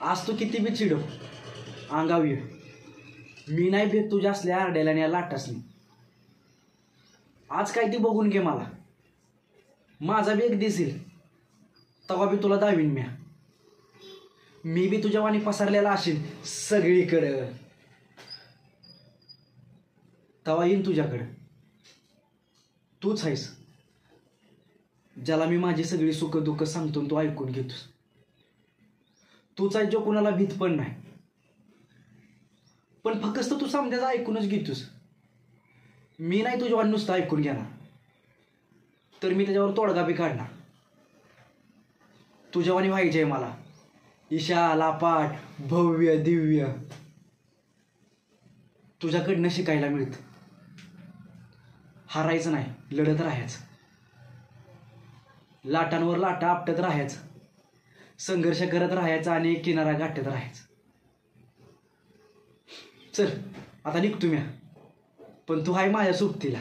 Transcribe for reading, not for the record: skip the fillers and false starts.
आज तू किती बी चिडव अंगाव ये, मी नाही भेट तुझ्या असल्या आरड्याला आणि या लाटासनी. आज काय ती बघून घे मला, माझा बी एक दिसेल तेव्हा बी तुला दावीन म्या. मी बी तुझ्या वाणी पसरलेला असेल सगळीकडं, तेव्हा येईन तुझ्याकडं. तूच आहेस ज्याला मी माझी सगळी सुख दुःख सांगतो तू ऐकून घेतोस. तूच आहे जो कुणाला भीत पण नाही, पण फक्त तू समजायचं ऐकूनच घेतोस. मी नाही तुझ्यावर नुसतं ऐकून घेणार, तर मी त्याच्यावर तोडगा बी काढणार. तुझ्यावानी व्हायचे आहे मला, ईशा लापाट भव्य दिव्य तुझ्याकडनं शिकायला मिळतं. हारायचं नाही, लढत राहायचं, लाटांवर लाटा आपटत राहायचं, संघर्ष करत राहायचं आणि किनारा गाठत राहायचं. चल आता निघतो म्या, पण तू आहे माझ्या सोबतीला.